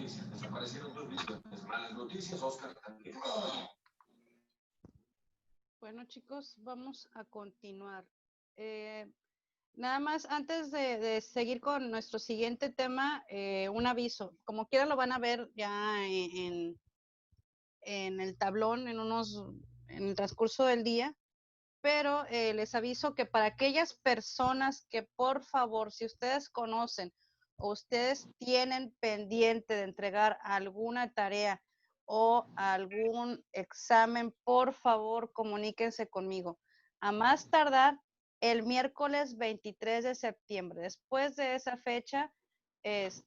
noticias. Desaparecieron 2 visiones. Malas noticias, Oscar también. Bueno, chicos, vamos a continuar. Nada más, antes de seguir con nuestro siguiente tema, un aviso. Como quiera lo van a ver ya en el tablón en el transcurso del día, pero les aviso que para aquellas personas que por favor, si ustedes conocen o ustedes tienen pendiente de entregar alguna tarea o algún examen, por favor comuníquense conmigo. A más tardar el miércoles 23 de septiembre. Después de esa fecha,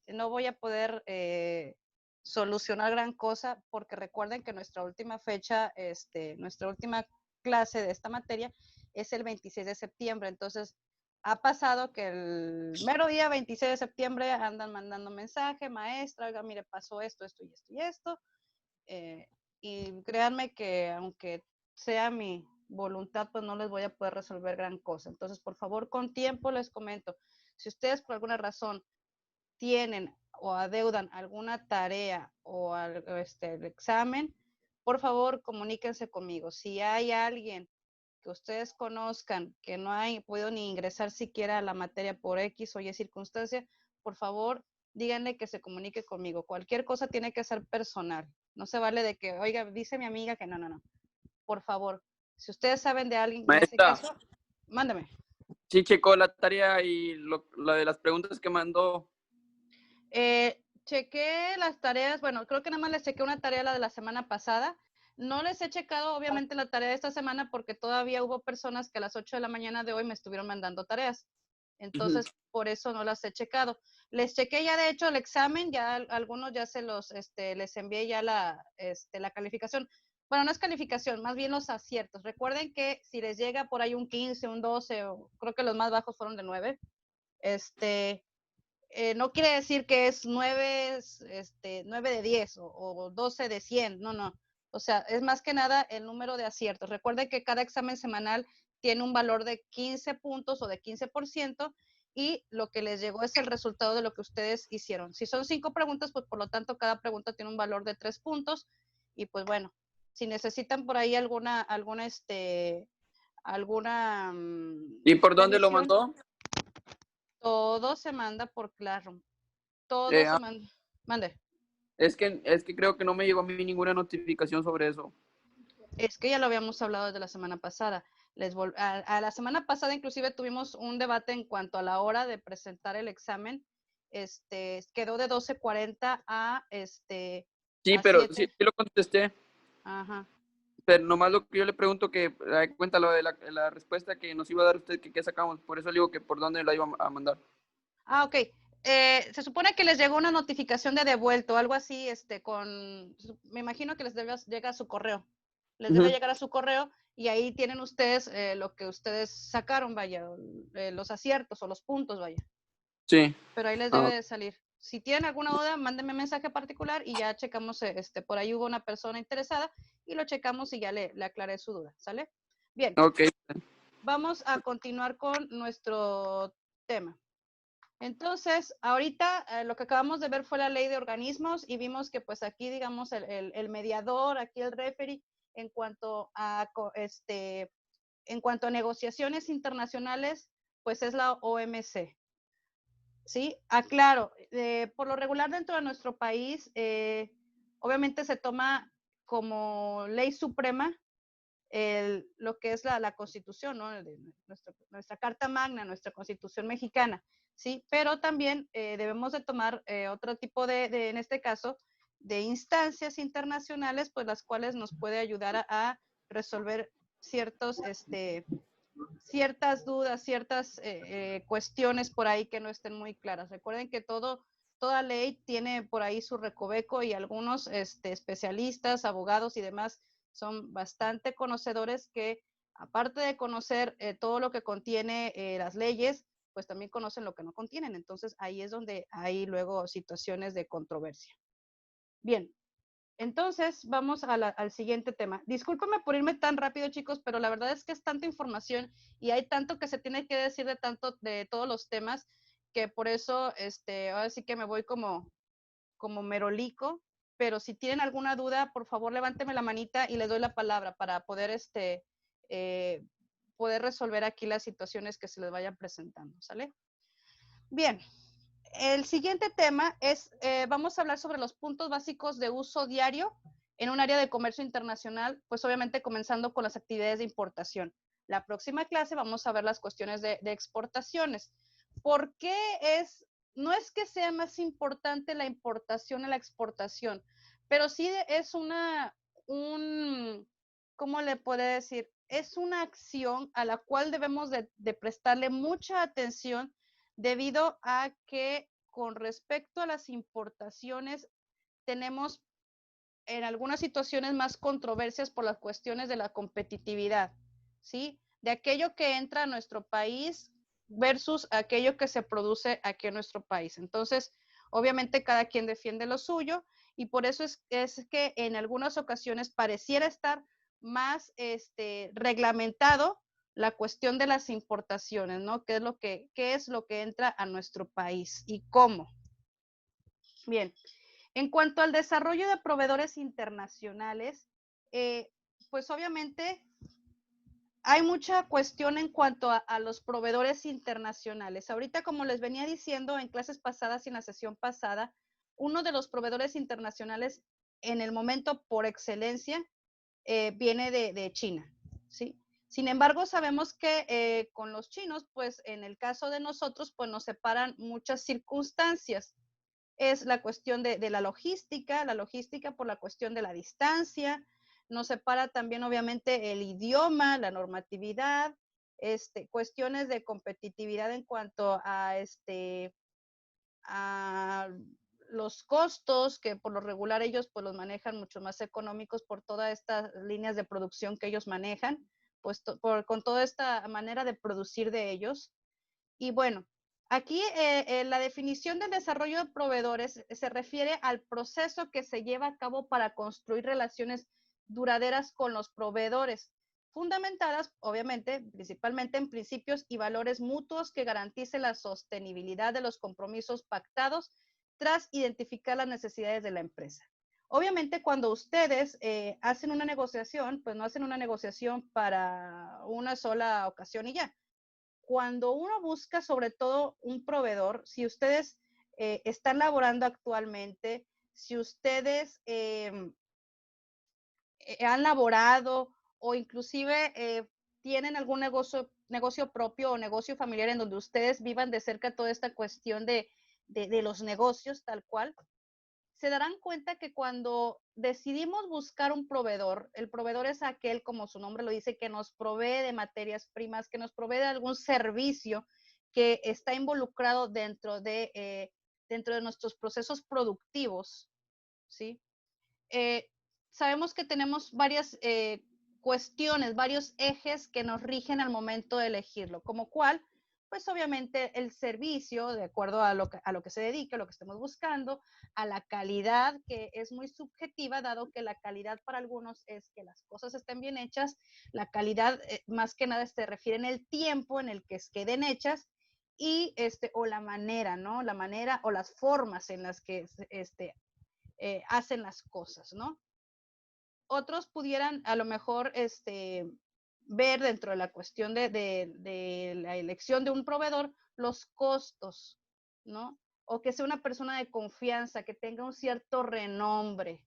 no voy a poder solucionar gran cosa, porque recuerden que nuestra última fecha, nuestra última clase de esta materia es el 26 de septiembre. Entonces, ha pasado que el mero día 26 de septiembre andan mandando mensaje, maestra, oiga, mire, pasó esto, esto y esto y esto. Y créanme que aunque sea mi voluntad, pues no les voy a poder resolver gran cosa. Entonces, por favor, con tiempo les comento. Si ustedes por alguna razón tienen o adeudan alguna tarea o el examen, por favor, comuníquense conmigo. Si hay alguien que ustedes conozcan que no ha podido ni ingresar siquiera a la materia por X o Y circunstancia, por favor, díganle que se comunique conmigo. Cualquier cosa tiene que ser personal. No se vale de que, oiga, dice mi amiga que no. Por favor, si ustedes saben de alguien en ese Maestra, caso, mándame. sí checó la tarea y la de las preguntas que mandó. Chequé las tareas, bueno, creo que nada más les chequé una tarea, la de la semana pasada. No les he checado, obviamente, la tarea de esta semana porque todavía hubo personas que a las 8 de la mañana de hoy me estuvieron mandando tareas. Entonces, por eso no las he checado. Les chequé ya, de hecho, el examen, ya algunos ya se los, les envié ya la calificación. Bueno, no es calificación, más bien los aciertos. Recuerden que si les llega por ahí un 15, un 12, o creo que los más bajos fueron de 9, no quiere decir que es 9, 9 de 10 o 12 de 100, no. O sea, es más que nada el número de aciertos. Recuerden que cada examen semanal tiene un valor de 15 puntos o de 15%, y lo que les llegó es el resultado de lo que ustedes hicieron. Si son 5 preguntas, pues por lo tanto cada pregunta tiene un valor de 3 puntos. Y pues bueno, si necesitan por ahí alguna ¿Y por dónde lo revisión, mandó? todo se manda por Classroom. Todo se manda. Mande. Es que creo que no me llegó a mí ninguna notificación sobre eso. Es que ya lo habíamos hablado desde la semana pasada. A la semana pasada inclusive tuvimos un debate en cuanto a la hora de presentar el examen. Quedó de 12:40 a Sí, a pero 7. sí lo contesté. Ajá. Pero nomás lo que yo le pregunto, que da cuenta lo de la respuesta que nos iba a dar usted, que qué sacamos. Por eso le digo que por dónde la iba a mandar. Ok. Se supone que les llegó una notificación de devuelto, algo así, me imagino que les llega a su correo. Les debe llegar a su correo, y ahí tienen ustedes lo que ustedes sacaron, vaya, los aciertos o los puntos, vaya. Sí. Pero ahí les debe de salir. Si tienen alguna duda, mándenme mensaje particular y ya checamos, por ahí hubo una persona interesada y lo checamos y ya le aclaré su duda, ¿sale? Bien. Ok. Vamos a continuar con nuestro tema. Entonces, ahorita lo que acabamos de ver fue la ley de organismos, y vimos que pues aquí, digamos, el mediador, aquí el referee, en cuanto a negociaciones internacionales, pues es la OMC. ¿Sí? Aclaro, por lo regular dentro de nuestro país, obviamente se toma como ley suprema lo que es la Constitución, ¿no? Nuestra Carta Magna, nuestra Constitución mexicana, ¿sí? Pero también debemos de tomar otro tipo en este caso, de instancias internacionales, pues las cuales nos puede ayudar a resolver ciertas dudas, ciertas cuestiones por ahí que no estén muy claras. Recuerden que toda ley tiene por ahí su recoveco, y algunos especialistas, abogados y demás son bastante conocedores, que aparte de conocer todo lo que contiene las leyes, pues también conocen lo que no contienen. Entonces ahí es donde hay luego situaciones de controversia. Bien. Entonces, vamos al siguiente tema. Discúlpenme por irme tan rápido, chicos, pero la verdad es que es tanta información y hay tanto que se tiene que decir de todos los temas, que por eso, ahora sí que me voy como como merolico, pero si tienen alguna duda, por favor, levánteme la manita y les doy la palabra para poder, poder resolver aquí las situaciones que se les vayan presentando, ¿sale? Bien, el siguiente tema es, vamos a hablar sobre los puntos básicos de uso diario en un área de comercio internacional, pues obviamente comenzando con las actividades de importación. La próxima clase vamos a ver las cuestiones de exportaciones. ¿Por qué no es que sea más importante la importación a la exportación, pero sí es ¿cómo le puedo decir? Es una acción a la cual debemos de prestarle mucha atención debido a que con respecto a las importaciones tenemos en algunas situaciones más controversias por las cuestiones de la competitividad, ¿sí? De aquello que entra a nuestro país versus aquello que se produce aquí en nuestro país. Entonces, obviamente cada quien defiende lo suyo y por eso es que en algunas ocasiones pareciera estar más reglamentado la cuestión de las importaciones, ¿no? ¿Qué es lo que entra a nuestro país y cómo? Bien, en cuanto al desarrollo de proveedores internacionales, pues obviamente hay mucha cuestión en cuanto a los proveedores internacionales. Ahorita, como les venía diciendo en clases pasadas y en la sesión pasada, uno de los proveedores internacionales en el momento por excelencia viene de China, ¿sí? Sin embargo, sabemos que con los chinos, pues en el caso de nosotros, pues nos separan muchas circunstancias. Es la cuestión de la logística por la cuestión de la distancia, nos separa también obviamente el idioma, la normatividad, cuestiones de competitividad en cuanto a los costos, que por lo regular ellos pues los manejan mucho más económicos por todas estas líneas de producción que ellos manejan, pues con toda esta manera de producir de ellos. Y bueno, aquí la definición del desarrollo de proveedores se refiere al proceso que se lleva a cabo para construir relaciones duraderas con los proveedores, fundamentadas, obviamente, principalmente en principios y valores mutuos que garanticen la sostenibilidad de los compromisos pactados tras identificar las necesidades de la empresa. Obviamente, cuando ustedes hacen una negociación, pues no hacen una negociación para una sola ocasión y ya. Cuando uno busca sobre todo un proveedor, si ustedes están laborando actualmente, si ustedes han laborado o inclusive tienen algún negocio propio o negocio familiar en donde ustedes vivan de cerca toda esta cuestión de los negocios tal cual, se darán cuenta que cuando decidimos buscar un proveedor, el proveedor es aquel, como su nombre lo dice, que nos provee de materias primas, que nos provee de algún servicio que está involucrado dentro de nuestros procesos productivos, ¿sí? Sabemos que tenemos varias cuestiones, varios ejes que nos rigen al momento de elegirlo, como cuál, pues obviamente el servicio, de acuerdo a lo que se dedique, a lo que estemos buscando, a la calidad, que es muy subjetiva, dado que la calidad para algunos es que las cosas estén bien hechas, la calidad más que nada se refiere en el tiempo en el que queden hechas, y o la manera, ¿no? La manera o las formas en las que hacen las cosas, ¿no? Otros pudieran a lo mejor ver dentro de la cuestión de la elección de un proveedor los costos, ¿no? O que sea una persona de confianza, que tenga un cierto renombre,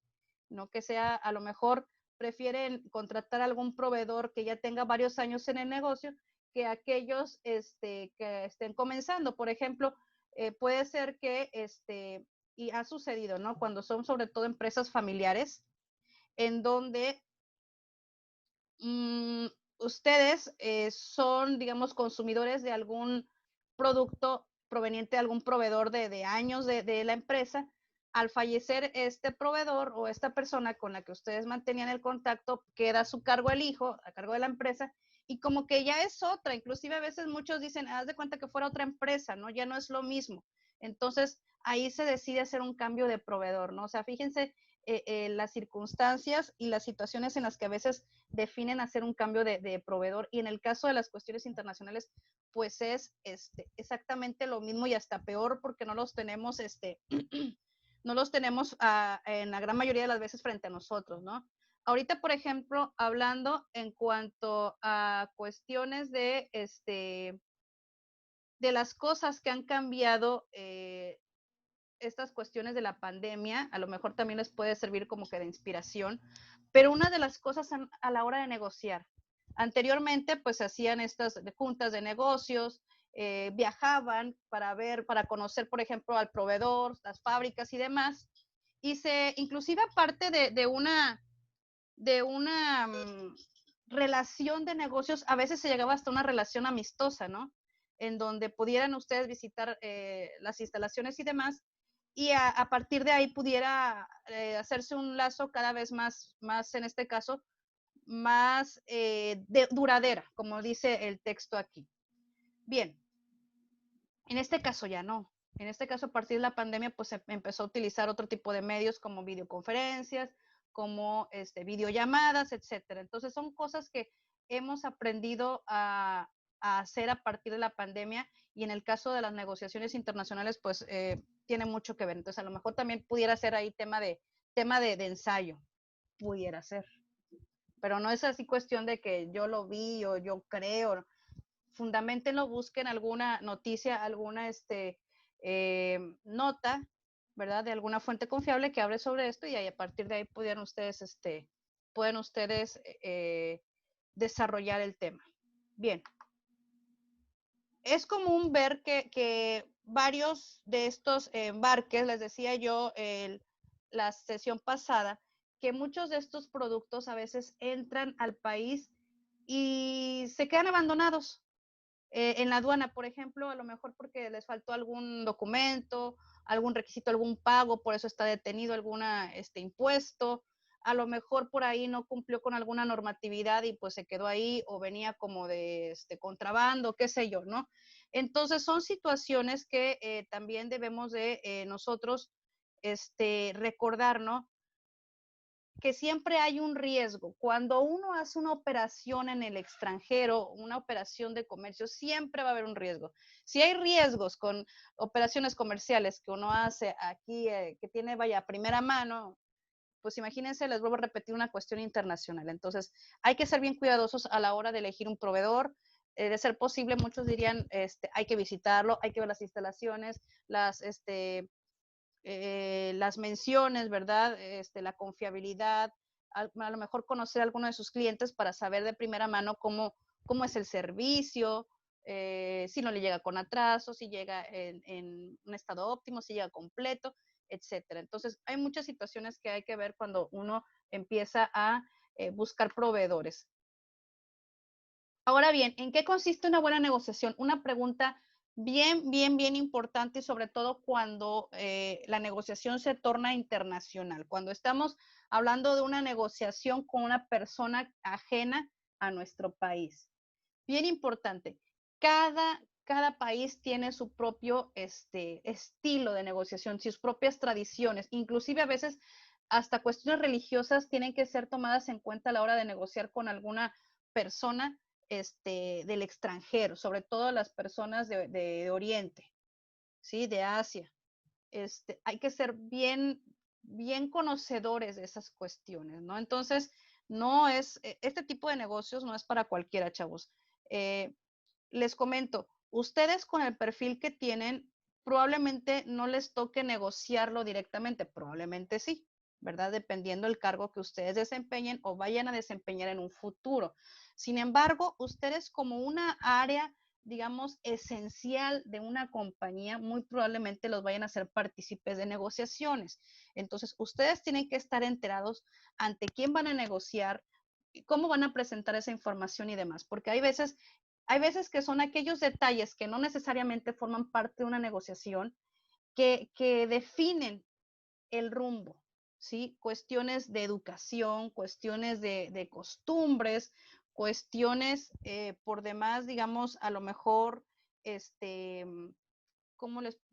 ¿no? Que sea, a lo mejor prefieren contratar a algún proveedor que ya tenga varios años en el negocio que aquellos que estén comenzando. Por ejemplo, puede ser que, y ha sucedido, ¿no? Cuando son sobre todo empresas familiares, en donde ustedes son, digamos, consumidores de algún producto proveniente de algún proveedor de años de la empresa. Al fallecer este proveedor o esta persona con la que ustedes mantenían el contacto, queda a su cargo el hijo, a cargo de la empresa, y como que ya es otra, inclusive a veces muchos dicen, haz de cuenta que fuera otra empresa, ¿no? Ya no es lo mismo. Entonces, ahí se decide hacer un cambio de proveedor, ¿no? O sea, fíjense las circunstancias y las situaciones en las que a veces definen hacer un cambio de proveedor, y en el caso de las cuestiones internacionales pues es exactamente lo mismo y hasta peor porque no los tenemos no los tenemos en la gran mayoría de las veces frente a nosotros, ¿no? Ahorita, por ejemplo, hablando en cuanto a cuestiones de las cosas que han cambiado, estas cuestiones de la pandemia, a lo mejor también les puede servir como que de inspiración, pero una de las cosas a la hora de negociar, anteriormente pues se hacían estas juntas de negocios, viajaban para ver, para conocer, por ejemplo, al proveedor, las fábricas y demás, y inclusive aparte de una relación de negocios, a veces se llegaba hasta una relación amistosa, ¿no? En donde pudieran ustedes visitar las instalaciones y demás, y a partir de ahí pudiera hacerse un lazo cada vez más en este caso, más duradera, como dice el texto aquí. Bien, en este caso ya no. En este caso, a partir de la pandemia, pues se empezó a utilizar otro tipo de medios como videoconferencias, como videollamadas, etcétera. Entonces, son cosas que hemos aprendido a hacer a partir de la pandemia, y en el caso de las negociaciones internacionales, pues tiene mucho que ver. Entonces, a lo mejor también pudiera ser ahí tema de ensayo, pudiera ser. Pero no es así cuestión de que yo lo vi o yo creo. Fundamentenlo, busquen alguna noticia, alguna nota, ¿verdad? De alguna fuente confiable que hable sobre esto, y ahí, a partir de ahí pueden ustedes desarrollar el tema. Bien. Es común ver que varios de estos embarques, les decía yo la sesión pasada, que muchos de estos productos a veces entran al país y se quedan abandonados. En la aduana, por ejemplo, a lo mejor porque les faltó algún documento, algún requisito, algún pago, por eso está detenido algún impuesto, a lo mejor por ahí no cumplió con alguna normatividad y pues se quedó ahí, o venía como de contrabando, qué sé yo, ¿no? Entonces son situaciones que también debemos de nosotros recordar, ¿no? Que siempre hay un riesgo. Cuando uno hace una operación en el extranjero, una operación de comercio, siempre va a haber un riesgo. Si hay riesgos con operaciones comerciales que uno hace aquí, que tiene, vaya, primera mano, pues imagínense, les vuelvo a repetir, una cuestión internacional. Entonces, hay que ser bien cuidadosos a la hora de elegir un proveedor. De ser posible, muchos dirían, hay que visitarlo, hay que ver las instalaciones, las menciones, ¿verdad? La confiabilidad, a lo mejor conocer a alguno de sus clientes para saber de primera mano cómo es el servicio, si no le llega con atraso, si llega en un estado óptimo, si llega completo, etcétera. Entonces, hay muchas situaciones que hay que ver cuando uno empieza a buscar proveedores. Ahora bien, ¿en qué consiste una buena negociación? Una pregunta bien importante, y sobre todo cuando la negociación se torna internacional, cuando estamos hablando de una negociación con una persona ajena a nuestro país. Bien importante, cada país tiene su propio estilo de negociación, sus propias tradiciones, inclusive a veces hasta cuestiones religiosas tienen que ser tomadas en cuenta a la hora de negociar con alguna persona del extranjero, sobre todo las personas de Oriente, ¿sí? De Asia. Hay que ser bien conocedores de esas cuestiones, ¿no? Entonces, este tipo de negocios no es para cualquiera, chavos. Les comento, ustedes con el perfil que tienen, probablemente no les toque negociarlo directamente, probablemente sí, ¿verdad? Dependiendo del cargo que ustedes desempeñen o vayan a desempeñar en un futuro. Sin embargo, ustedes como una área, digamos, esencial de una compañía, muy probablemente los vayan a hacer partícipes de negociaciones. Entonces, ustedes tienen que estar enterados ante quién van a negociar, cómo van a presentar esa información y demás, porque hay veces que son aquellos detalles que no necesariamente forman parte de una negociación que definen el rumbo, ¿sí? Cuestiones de educación, cuestiones de costumbres, cuestiones por demás, digamos, a lo mejor,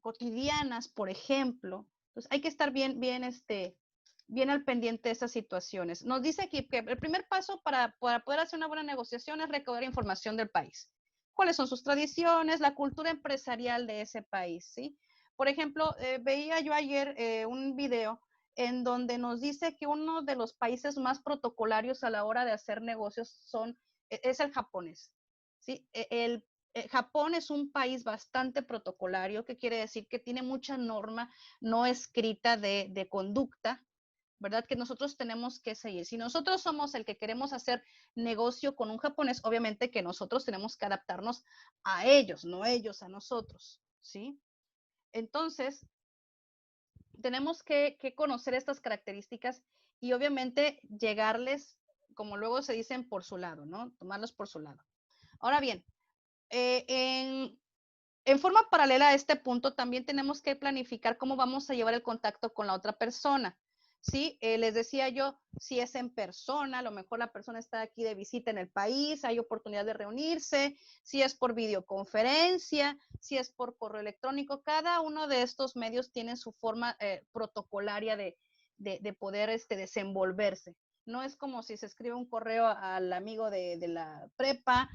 cotidianas, por ejemplo. Entonces, hay que estar bien al pendiente de esas situaciones. Nos dice aquí que el primer paso para poder hacer una buena negociación es recaudar información del país. ¿Cuáles son sus tradiciones, la cultura empresarial de ese país, sí? Por ejemplo, veía yo ayer un video en donde nos dice que uno de los países más protocolarios a la hora de hacer negocios es el japonés. ¿Sí? Japón es un país bastante protocolario, que quiere decir que tiene mucha norma no escrita de conducta, ¿verdad? Que nosotros tenemos que seguir. Si nosotros somos el que queremos hacer negocio con un japonés, obviamente que nosotros tenemos que adaptarnos a ellos, no ellos a nosotros, ¿sí? Entonces, tenemos que conocer estas características y obviamente llegarles, como luego se dicen, por su lado, ¿no? Tomarlos por su lado. Ahora bien, en forma paralela a este punto, también tenemos que planificar cómo vamos a llevar el contacto con la otra persona. ¿Sí? Les decía yo, si es en persona, a lo mejor la persona está aquí de visita en el país, hay oportunidad de reunirse, si es por videoconferencia, si es por correo electrónico, cada uno de estos medios tiene su forma protocolaria de poder desenvolverse. No es como si se escribe un correo al amigo de la prepa,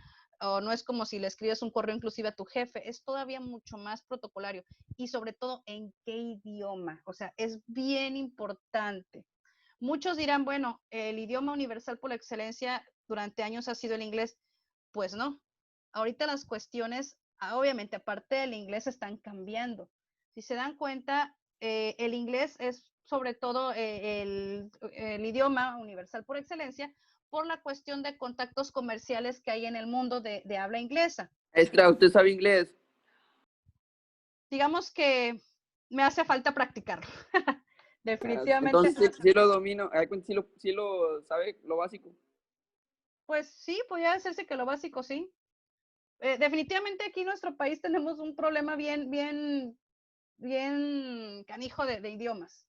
o no es como si le escribes un correo inclusive a tu jefe, es todavía mucho más protocolario y sobre todo en qué idioma, o sea, es bien importante. Muchos dirán, bueno, el idioma universal por excelencia durante años ha sido el inglés. Pues no, ahorita las cuestiones, obviamente aparte del inglés, están cambiando. Si se dan cuenta, el inglés es sobre todo el idioma universal por excelencia, por la cuestión de contactos comerciales que hay en el mundo de habla inglesa. Maestra, ¿usted sabe inglés? Digamos que me hace falta practicarlo. Definitivamente. Entonces, sí lo domino, sí lo sabe, lo básico. Pues sí, podría decirse que lo básico sí. Definitivamente aquí en nuestro país tenemos un problema bien canijo de idiomas.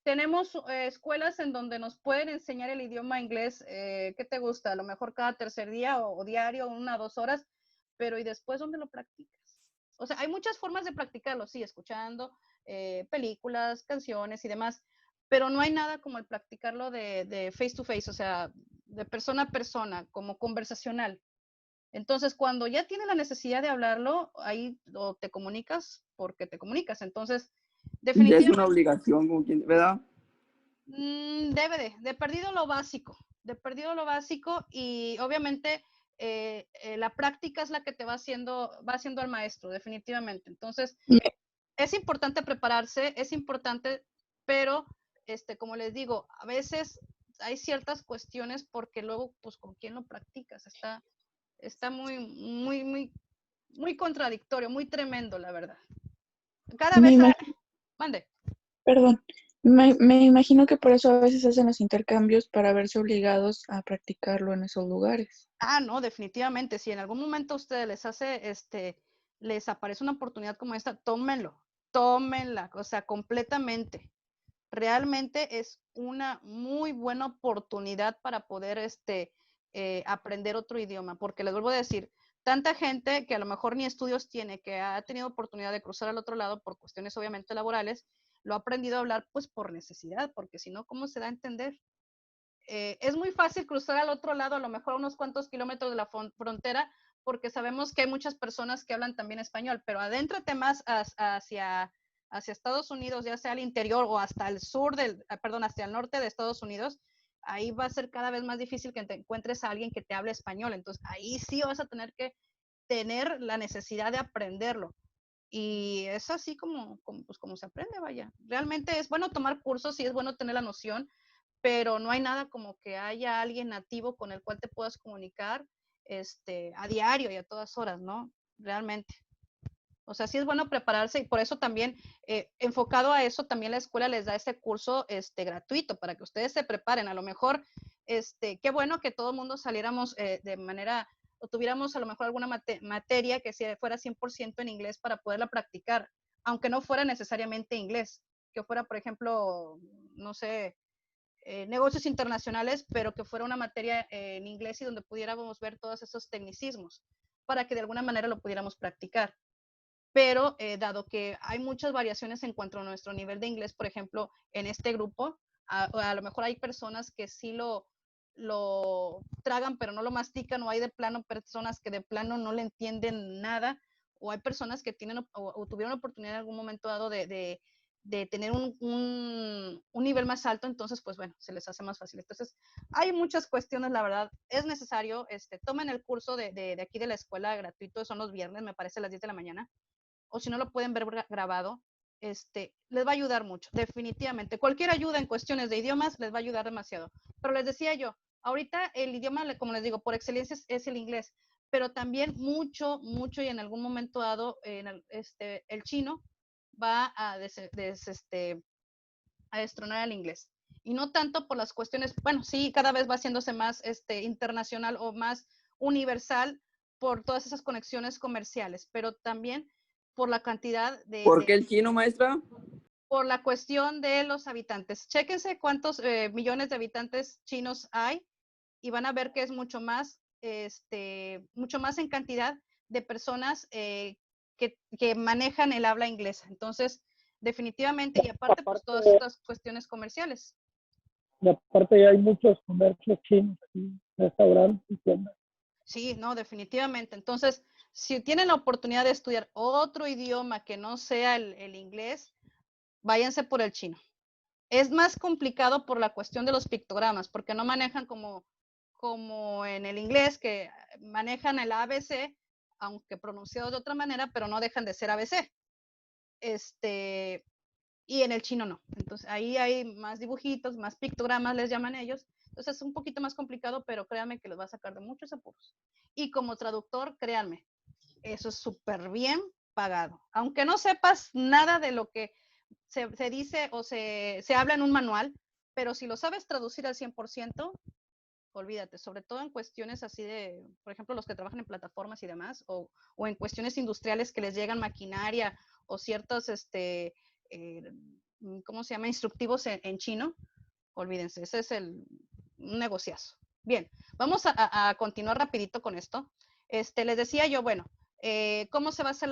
Tenemos escuelas en donde nos pueden enseñar el idioma inglés, ¿qué te gusta? A lo mejor cada tercer día o diario, 1 o 2 horas, pero ¿y después dónde lo practicas? O sea, hay muchas formas de practicarlo, sí, escuchando películas, canciones y demás, pero no hay nada como el practicarlo de face to face, o sea, de persona a persona, como conversacional. Entonces, cuando ya tienes la necesidad de hablarlo, ahí o te comunicas porque te comunicas. Entonces, Ya es definitivamente una obligación, ¿verdad? debe de perdido lo básico y obviamente la práctica es la que te va haciendo al maestro, definitivamente. Entonces, es importante prepararse, es importante, pero como les digo, a veces hay ciertas cuestiones porque luego, pues, ¿con quién lo practicas? Está muy contradictorio, muy tremendo, la verdad. Cada Me vez, imagino, mande. perdón, me imagino que por eso a veces hacen los intercambios para verse obligados a practicarlo en esos lugares. No, definitivamente. Si en algún momento a ustedes les aparece una oportunidad como esta, tómenla, o sea, completamente. Realmente es una muy buena oportunidad para poder aprender otro idioma, porque les vuelvo a decir, tanta gente que a lo mejor ni estudios tiene, que ha tenido oportunidad de cruzar al otro lado por cuestiones obviamente laborales, lo ha aprendido a hablar pues por necesidad, porque si no, ¿cómo se da a entender? Es muy fácil cruzar al otro lado, a lo mejor unos cuantos kilómetros de la frontera, porque sabemos que hay muchas personas que hablan también español, pero adéntrate más hacia Estados Unidos, ya sea al interior o hasta el sur hacia el norte de Estados Unidos, ahí va a ser cada vez más difícil que te encuentres a alguien que te hable español. Entonces, ahí sí vas a tener que tener la necesidad de aprenderlo. Y es así como se aprende, vaya. Realmente es bueno tomar cursos y es bueno tener la noción, pero no hay nada como que haya alguien nativo con el cual te puedas comunicar a diario y a todas horas, ¿no? Realmente. O sea, sí es bueno prepararse y por eso también, enfocado a eso, también la escuela les da ese curso gratuito para que ustedes se preparen. A lo mejor, qué bueno que todo el mundo saliéramos de manera, o tuviéramos a lo mejor alguna materia que fuera 100% en inglés para poderla practicar, aunque no fuera necesariamente inglés, que fuera, por ejemplo, no sé, negocios internacionales, pero que fuera una materia en inglés y donde pudiéramos ver todos esos tecnicismos para que de alguna manera lo pudiéramos practicar. Pero dado que hay muchas variaciones en cuanto a nuestro nivel de inglés, por ejemplo, en este grupo, a lo mejor hay personas que sí lo tragan, pero no lo mastican, o hay de plano personas que de plano no le entienden nada, o hay personas que tienen o tuvieron la oportunidad en algún momento dado de tener un nivel más alto, entonces, pues bueno, se les hace más fácil. Entonces, hay muchas cuestiones, la verdad, es necesario, tomen el curso de aquí de la escuela gratuito, son los viernes, me parece a las 10 de la mañana, o si no lo pueden ver grabado, les va a ayudar mucho, definitivamente. Cualquier ayuda en cuestiones de idiomas les va a ayudar demasiado. Pero les decía yo, ahorita el idioma, como les digo, por excelencia es el inglés, pero también mucho, mucho y en algún momento dado, el chino va a destronar al inglés. Y no tanto por las cuestiones, bueno, sí, cada vez va haciéndose más internacional o más universal por todas esas conexiones comerciales, pero también por la cantidad ¿Por qué el chino, maestra? por la cuestión de los habitantes. Chéquense cuántos millones de habitantes chinos hay y van a ver que es mucho más en cantidad de personas que manejan el habla inglesa. Entonces, definitivamente, y aparte, pues todas estas cuestiones comerciales. Y aparte ya hay muchos comercios chinos aquí, restaurantes y tiendas. Sí, no, definitivamente. Entonces, si tienen la oportunidad de estudiar otro idioma que no sea el inglés, váyanse por el chino. Es más complicado por la cuestión de los pictogramas, porque no manejan como en el inglés, que manejan el ABC, aunque pronunciado de otra manera, pero no dejan de ser ABC. Y en el chino no. Entonces, ahí hay más dibujitos, más pictogramas, les llaman ellos. Entonces, es un poquito más complicado, pero créanme que los va a sacar de muchos apuros. Y como traductor, créanme, eso es súper bien pagado. Aunque no sepas nada de lo que se dice o se habla en un manual, pero si lo sabes traducir al 100%, olvídate, sobre todo en cuestiones así de, por ejemplo, los que trabajan en plataformas y demás, o en cuestiones industriales que les llegan maquinaria o ciertos, ¿cómo se llama? Instructivos en chino, olvídense, ese es un negociazo. Bien, vamos a continuar rapidito con esto. Les decía yo, bueno, ¿cómo se va a hacer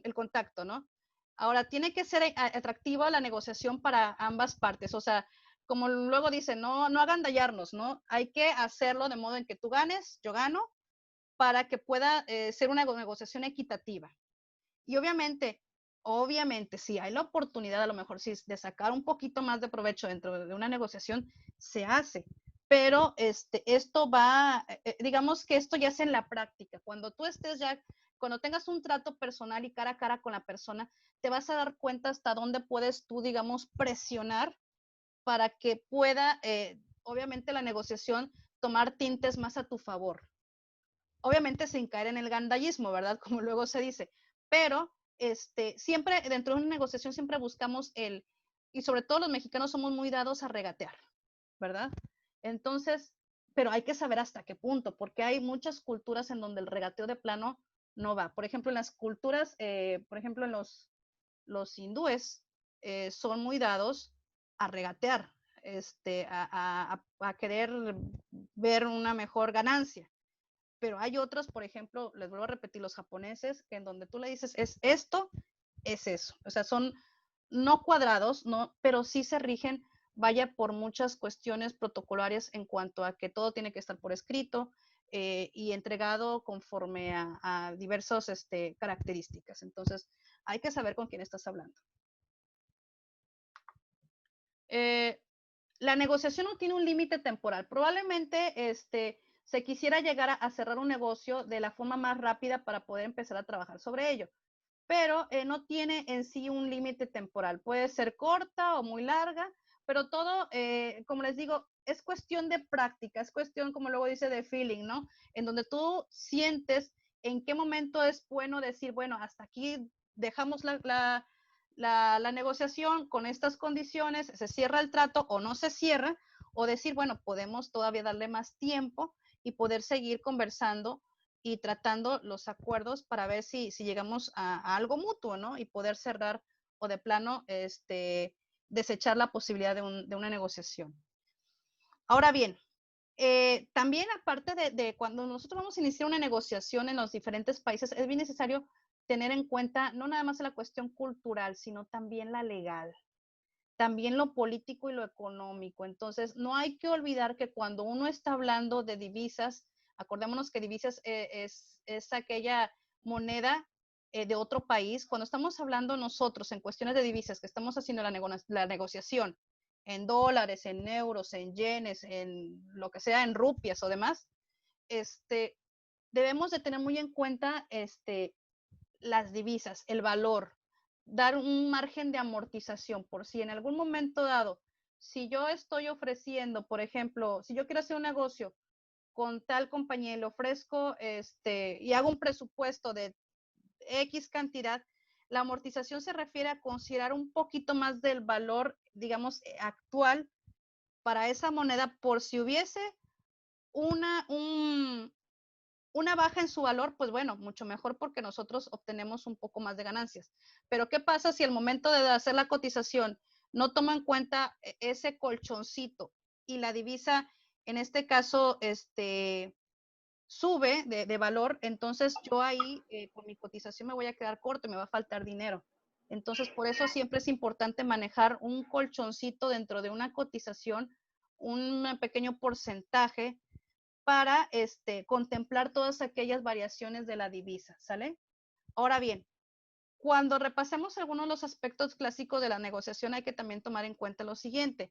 el contacto, no? Ahora, tiene que ser atractiva la negociación para ambas partes, o sea, como luego dicen, no agandallarnos, ¿no? Hay que hacerlo de modo en que tú ganes, yo gano, para que pueda ser una negociación equitativa. Y obviamente, si hay la oportunidad a lo mejor sí de sacar un poquito más de provecho dentro de una negociación, se hace. Pero esto va, digamos que esto ya es en la práctica. Cuando tú cuando tengas un trato personal y cara a cara con la persona, te vas a dar cuenta hasta dónde puedes tú, digamos, presionar para que pueda, obviamente, la negociación tomar tintes más a tu favor. Obviamente sin caer en el gandallismo, ¿verdad? Como luego se dice. Pero siempre, dentro de una negociación, siempre buscamos y sobre todo los mexicanos somos muy dados a regatear, ¿verdad? Entonces, pero hay que saber hasta qué punto, porque hay muchas culturas en donde el regateo de plano no va. Por ejemplo, en las culturas, por ejemplo, en los hindúes, son muy dados a regatear, a querer ver una mejor ganancia. Pero hay otros, por ejemplo, les vuelvo a repetir, los japoneses, que en donde tú le dices es esto, es eso. O sea, son no cuadrados, no, pero sí se rigen, vaya, por muchas cuestiones protocolarias en cuanto a que todo tiene que estar por escrito y entregado conforme a diversas características. Entonces, hay que saber con quién estás hablando. La negociación no tiene un límite temporal. Probablemente se quisiera llegar a cerrar un negocio de la forma más rápida para poder empezar a trabajar sobre ello, pero no tiene en sí un límite temporal. Puede ser corta o muy larga, pero todo, como les digo, es cuestión de práctica, es cuestión, como luego dice, de feeling, ¿no? En donde tú sientes en qué momento es bueno decir, bueno, hasta aquí dejamos la negociación con estas condiciones, se cierra el trato o no se cierra, o decir, bueno, podemos todavía darle más tiempo y poder seguir conversando y tratando los acuerdos para ver si llegamos a algo mutuo, ¿no? Y poder cerrar o de plano desechar la posibilidad de una negociación. Ahora bien, también aparte de cuando nosotros vamos a iniciar una negociación en los diferentes países, es bien necesario tener en cuenta no nada más la cuestión cultural, sino también la legal, también lo político y lo económico. Entonces, no hay que olvidar que cuando uno está hablando de divisas, acordémonos que divisas es aquella moneda de otro país, cuando estamos hablando nosotros en cuestiones de divisas, que estamos haciendo la negociación en dólares, en euros, en yenes, en lo que sea, en rupias o demás, debemos de tener muy en cuenta las divisas, el valor, dar un margen de amortización por si en algún momento dado, si yo estoy ofreciendo, por ejemplo, si yo quiero hacer un negocio con tal compañía y le ofrezco y hago un presupuesto de X cantidad, la amortización se refiere a considerar un poquito más del valor, digamos, actual para esa moneda por si hubiese una, una baja en su valor, pues bueno, mucho mejor porque nosotros obtenemos un poco más de ganancias. Pero ¿qué pasa si al momento de hacer la cotización no toma en cuenta ese colchoncito y la divisa, en este caso, sube de valor? Entonces yo ahí con mi cotización me voy a quedar corto y me va a faltar dinero. Entonces por eso siempre es importante manejar un colchoncito dentro de una cotización, un pequeño porcentaje para contemplar todas aquellas variaciones de la divisa, ¿sale? Ahora bien, cuando repasemos algunos de los aspectos clásicos de la negociación, hay que también tomar en cuenta lo siguiente: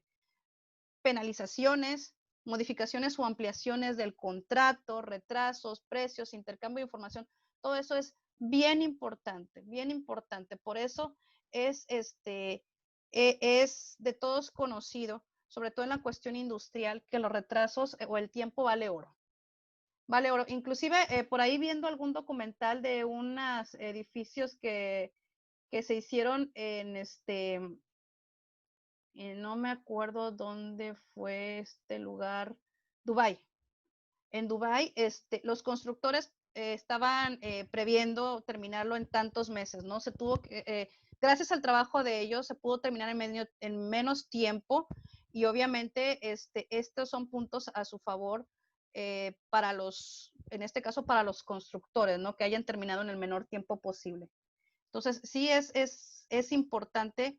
penalizaciones, modificaciones o ampliaciones del contrato, retrasos, precios, intercambio de información. Todo eso es bien importante, bien importante. Por eso es, es de todos conocido, sobre todo en la cuestión industrial, que los retrasos o el tiempo vale oro. Vale oro. Inclusive por ahí viendo algún documental de unos edificios que se hicieron en no me acuerdo dónde fue este lugar, Dubái. En Dubái, los constructores estaban previendo terminarlo en tantos meses, ¿no? Se tuvo que, gracias al trabajo de ellos, se pudo terminar en menos tiempo y obviamente estos son puntos a su favor para en este caso, para los constructores, ¿no? Que hayan terminado en el menor tiempo posible. Entonces, sí es importante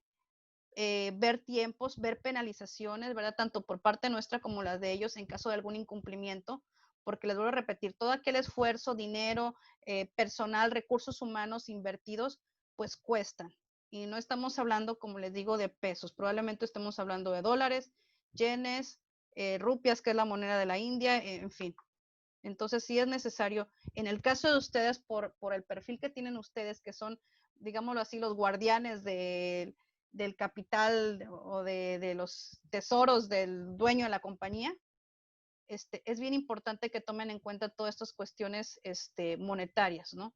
ver tiempos, ver penalizaciones, ¿verdad? Tanto por parte nuestra como las de ellos en caso de algún incumplimiento, porque les vuelvo a repetir, todo aquel esfuerzo, dinero, personal, recursos humanos invertidos, pues cuestan. Y no estamos hablando, como les digo, de pesos, probablemente estemos hablando de dólares, yenes, rupias, que es la moneda de la India, en fin. Entonces sí es necesario, en el caso de ustedes, por el perfil que tienen ustedes, que son, digámoslo así, los guardianes del capital o de los tesoros del dueño de la compañía, es bien importante que tomen en cuenta todas estas cuestiones monetarias, ¿no?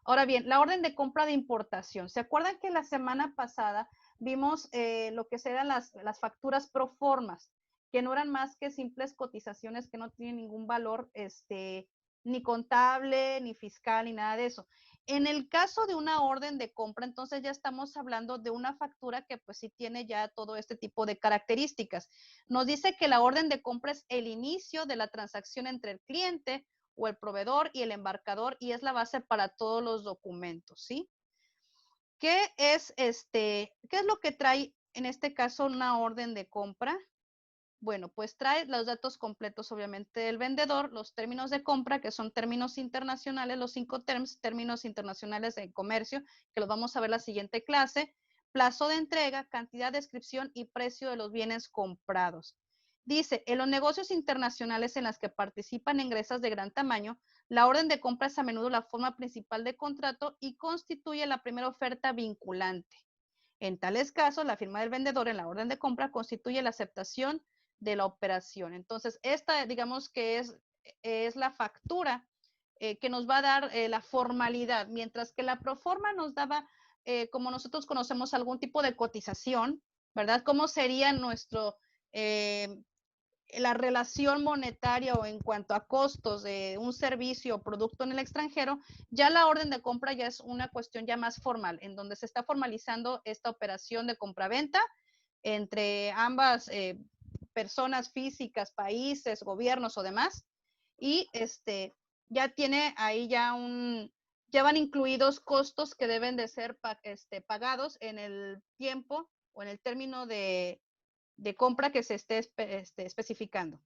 Ahora bien, la orden de compra de importación. ¿Se acuerdan que la semana pasada vimos lo que eran las facturas pro formas, que no eran más que simples cotizaciones que no tienen ningún valor ni contable, ni fiscal, ni nada de eso? En el caso de una orden de compra, entonces ya estamos hablando de una factura que pues sí tiene ya todo este tipo de características. Nos dice que la orden de compra es el inicio de la transacción entre el cliente o el proveedor y el embarcador y es la base para todos los documentos, ¿sí? ¿Qué es lo que trae en este caso una orden de compra? Bueno, pues trae los datos completos, obviamente, del vendedor, los términos de compra, que son términos internacionales, los 5 términos internacionales de comercio, que los vamos a ver en la siguiente clase, plazo de entrega, cantidad, descripción y precio de los bienes comprados. Dice, en los negocios internacionales en las que participan empresas de gran tamaño, la orden de compra es a menudo la forma principal de contrato y constituye la primera oferta vinculante. En tales casos, la firma del vendedor en la orden de compra constituye la aceptación de la operación. Entonces, esta, digamos que es la factura que nos va a dar la formalidad, mientras que la proforma nos daba, como nosotros conocemos, algún tipo de cotización, ¿verdad? ¿Cómo sería la relación monetaria o en cuanto a costos de un servicio o producto en el extranjero? Ya la orden de compra ya es una cuestión ya más formal, en donde se está formalizando esta operación de compra-venta entre ambas personas físicas, países, gobiernos o demás, y ya tiene ahí ya van incluidos costos que deben de ser pagados en el tiempo o en el término de compra que se esté especificando.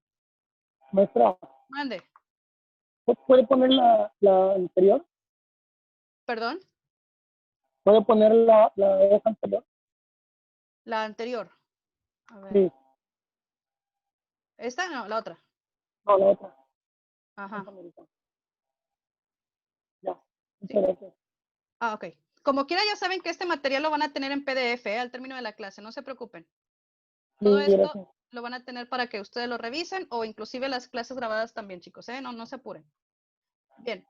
Maestra, Mande. ¿puede poner la anterior? ¿Perdón? ¿Puede poner la hoja anterior? La anterior. A ver. Sí, ¿Esta? No, la otra. no, la otra. Ajá. Ya, Sí. muchas gracias. Ah, ok. Como quiera, ya saben que este material lo van a tener en PDF, al término de la clase, no se preocupen. Todo Sí, esto gracias. lo van a tener para que ustedes lo revisen o inclusive las clases grabadas también, chicos, ¿eh? No se apuren. Bien.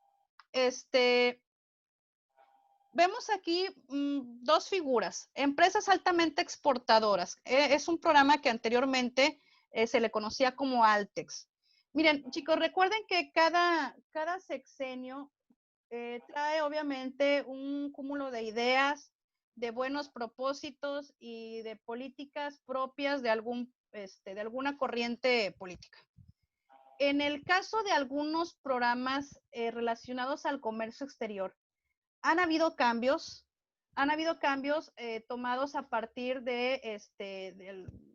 Vemos aquí dos figuras. Empresas altamente exportadoras. Es un programa que anteriormente se le conocía como Altex. Miren, chicos, recuerden que cada sexenio trae obviamente un cúmulo de ideas, de buenos propósitos y de políticas propias de de alguna corriente política. En el caso de algunos programas relacionados al comercio exterior, han habido cambios tomados a partir de,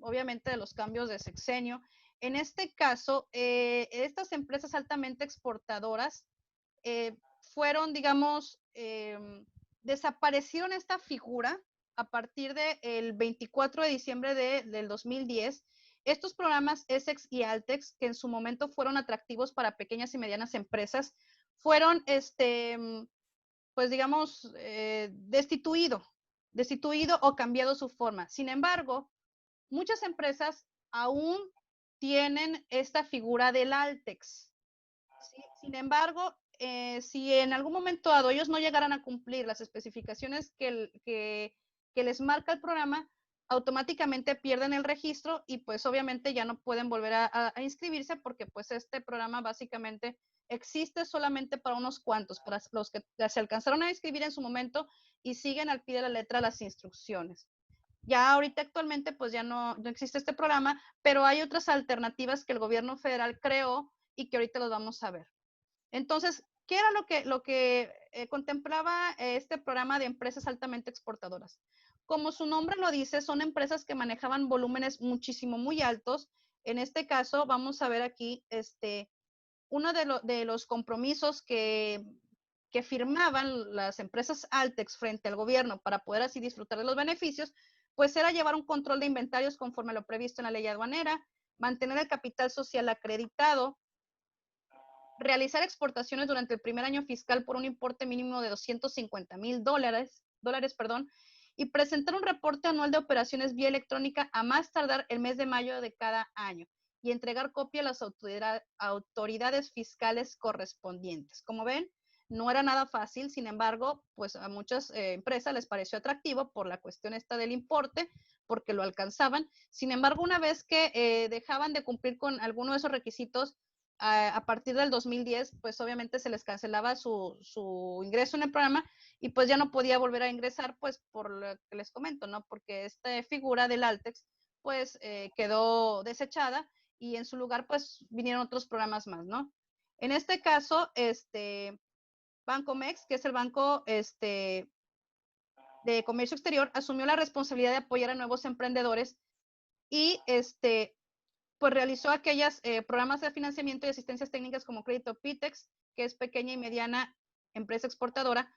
obviamente, de los cambios de sexenio. En este caso, estas empresas altamente exportadoras fueron, digamos, desaparecieron esta figura a partir del 24 de diciembre del 2010. Estos programas ESEX y Altex, que en su momento fueron atractivos para pequeñas y medianas empresas, fueron, pues digamos, destituido o cambiado su forma. Sin embargo, muchas empresas aún tienen esta figura del Altex. ¿Sí? Sin embargo, si en algún momento dado ellos no llegaran a cumplir las especificaciones que les marca el programa, automáticamente pierden el registro y pues obviamente ya no pueden volver a inscribirse porque pues este programa básicamente existe solamente para unos cuantos, para los que se alcanzaron a inscribir en su momento y siguen al pie de la letra las instrucciones. Ya ahorita actualmente pues ya no existe este programa, pero hay otras alternativas que el gobierno federal creó y que ahorita los vamos a ver. Entonces, ¿qué era lo que contemplaba este programa de empresas altamente exportadoras? Como su nombre lo dice, son empresas que manejaban volúmenes muchísimo muy altos. En este caso, vamos a ver aquí uno de los compromisos que firmaban las empresas Altex frente al gobierno para poder así disfrutar de los beneficios, pues era llevar un control de inventarios conforme a lo previsto en la ley aduanera, mantener el capital social acreditado, realizar exportaciones durante el primer año fiscal por un importe mínimo de $250,000, y presentar un reporte anual de operaciones vía electrónica a más tardar el mes de mayo de cada año y entregar copia a las autoridades fiscales correspondientes. Como ven, no era nada fácil, sin embargo, pues a muchas empresas les pareció atractivo por la cuestión esta del importe, porque lo alcanzaban. Sin embargo, una vez que dejaban de cumplir con alguno de esos requisitos, a partir del 2010, pues obviamente se les cancelaba su ingreso en el programa y pues ya no podía volver a ingresar, pues por lo que les comento, ¿no? Porque esta figura del Altex, pues quedó desechada y en su lugar, pues vinieron otros programas más, ¿no? En este caso, Bancomex, que es el banco de comercio exterior, asumió la responsabilidad de apoyar a nuevos emprendedores y pues realizó aquellos programas de financiamiento y asistencias técnicas como Crédito Pitex, que es pequeña y mediana empresa exportadora,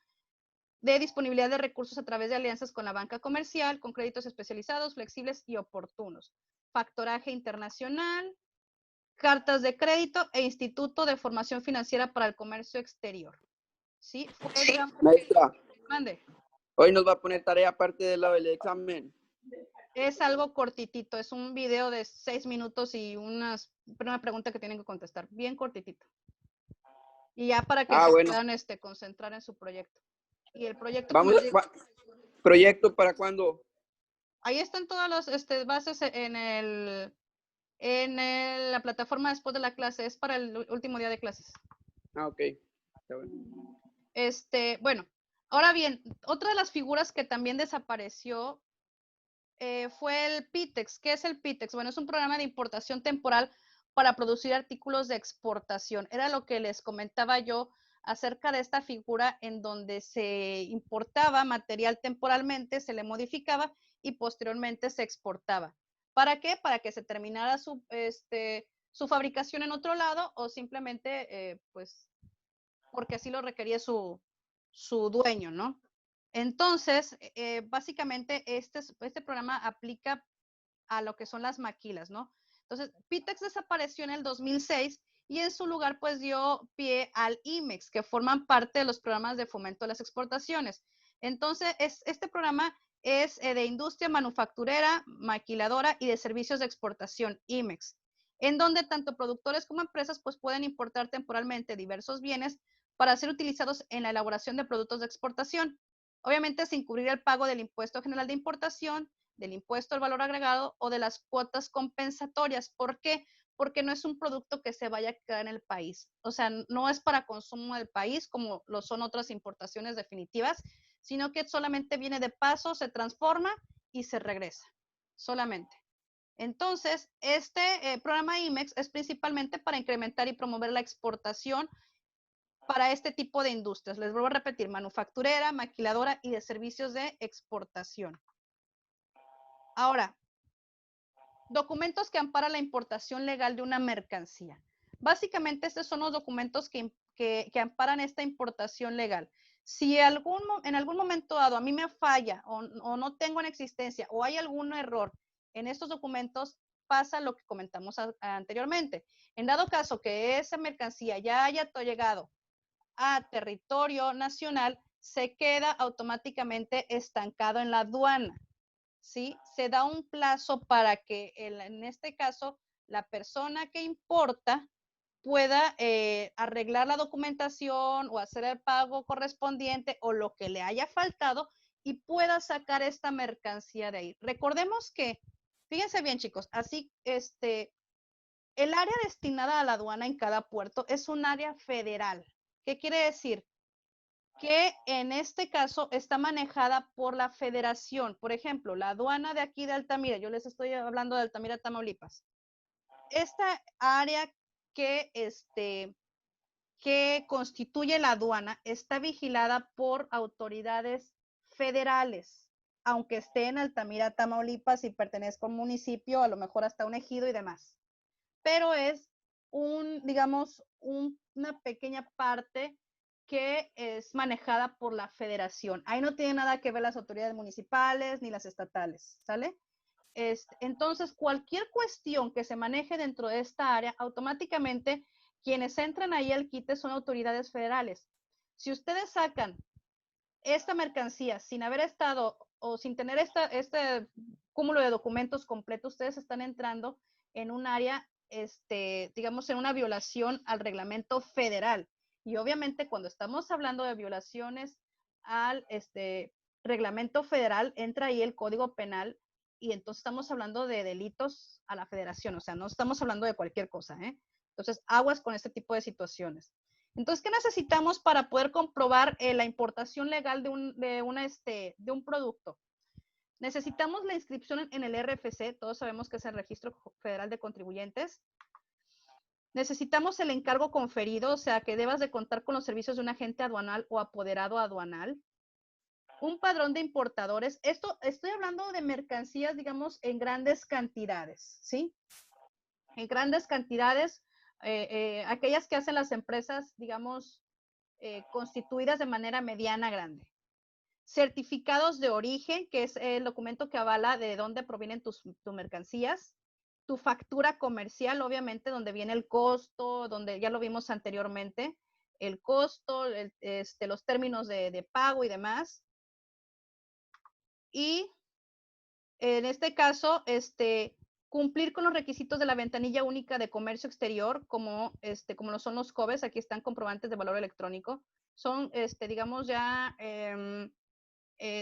de disponibilidad de recursos a través de alianzas con la banca comercial, con créditos especializados, flexibles y oportunos, factoraje internacional, cartas de crédito e instituto de formación financiera para el comercio exterior. ¿Sí? Fue, digamos, Maestra, mande. hoy nos va a poner tarea aparte de la del examen. Es algo cortitito, es un video de 6 minutos y una pregunta que tienen que contestar, bien cortitito. Y ya para que se Bueno. puedan concentrar en su proyecto. Y el proyecto, Vamos, como les digo, ¿proyecto para cuándo? ahí están todas las bases en la plataforma después de la clase, es para el último día de clases. Ok. Está bueno. Bueno, ahora bien, otra de las figuras que también desapareció fue el PITEX. ¿Qué es el PITEX? Bueno, es un programa de importación temporal para producir artículos de exportación. Era lo que les comentaba yo acerca de esta figura en donde se importaba material temporalmente, se le modificaba y posteriormente se exportaba. ¿Para qué? Para que se terminara su fabricación en otro lado o simplemente, pues, porque así lo requería su su dueño, ¿no? Entonces, básicamente este programa aplica a lo que son las maquilas, ¿no? Entonces, Pitex desapareció en el 2006 y en su lugar pues dio pie al IMEX, que forman parte de los programas de fomento de las exportaciones. Entonces, este programa es de industria manufacturera, maquiladora y de servicios de exportación, IMEX, en donde tanto productores como empresas pues pueden importar temporalmente diversos bienes para ser utilizados en la elaboración de productos de exportación. Obviamente sin cubrir el pago del impuesto general de importación, del impuesto al valor agregado o de las cuotas compensatorias. ¿Por qué? Porque no es un producto que se vaya a quedar en el país. O sea, no es para consumo del país como lo son otras importaciones definitivas, sino que solamente viene de paso, se transforma y se regresa. Solamente. Entonces, este programa IMEX es principalmente para incrementar y promover la exportación para este tipo de industrias. Les vuelvo a repetir, manufacturera, maquiladora y de servicios de exportación. Ahora, documentos que amparan la importación legal de una mercancía. Básicamente, estos son los documentos que amparan esta importación legal. Si en algún momento dado a mí me falla o no tengo en existencia o hay algún error en estos documentos, pasa lo que comentamos anteriormente. En dado caso que esa mercancía ya haya llegado a territorio nacional, se queda automáticamente estancado en la aduana. ¿Sí? Se da un plazo para que, en este caso, la persona que importa pueda arreglar la documentación o hacer el pago correspondiente o lo que le haya faltado y pueda sacar esta mercancía de ahí. Recordemos que, fíjense bien chicos, así, el área destinada a la aduana en cada puerto es un área federal. ¿Qué quiere decir? Que en este caso está manejada por la federación. Por ejemplo, la aduana de aquí de Altamira, yo les estoy hablando de Altamira, Tamaulipas. Esta área que constituye la aduana está vigilada por autoridades federales, aunque esté en Altamira, Tamaulipas y pertenezca a un municipio, a lo mejor hasta un ejido y demás. Pero es digamos, una pequeña parte que es manejada por la federación. Ahí no tiene nada que ver las autoridades municipales ni las estatales, ¿sale? Entonces, cualquier cuestión que se maneje dentro de esta área, automáticamente quienes entran ahí al quite son autoridades federales. Si ustedes sacan esta mercancía sin haber estado o sin tener este cúmulo de documentos completos, ustedes están entrando en un área, digamos, en una violación al reglamento federal. Y obviamente cuando estamos hablando de violaciones al reglamento federal, entra ahí el Código Penal y entonces estamos hablando de delitos a la federación, o sea, no estamos hablando de cualquier cosa, ¿eh? Entonces, aguas con este tipo de situaciones. Entonces, ¿qué necesitamos para poder comprobar la importación legal de un producto? Necesitamos la inscripción en el RFC, todos sabemos que es el Registro Federal de Contribuyentes. Necesitamos el encargo conferido, o sea, que debas de contar con los servicios de un agente aduanal o apoderado aduanal. Un padrón de importadores. Esto, estoy hablando de mercancías, digamos, en grandes cantidades, ¿sí? En grandes cantidades, aquellas que hacen las empresas, digamos, constituidas de manera mediana grande. Certificados de origen, que es el documento que avala de dónde provienen tus mercancías. Tu factura comercial, obviamente, donde viene el costo, donde ya lo vimos anteriormente, el costo, los términos de pago y demás. Y en este caso, cumplir con los requisitos de la ventanilla única de comercio exterior, como lo son los COBES, aquí están comprobantes de valor electrónico. Son, digamos, ya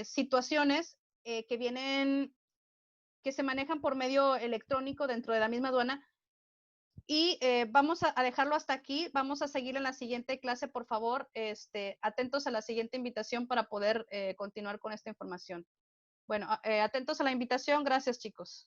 situaciones que se manejan por medio electrónico dentro de la misma aduana. Y vamos a dejarlo hasta aquí. Vamos a seguir en la siguiente clase, por favor. Atentos a la siguiente invitación para poder continuar con esta información. Bueno, atentos a la invitación. Gracias, chicos.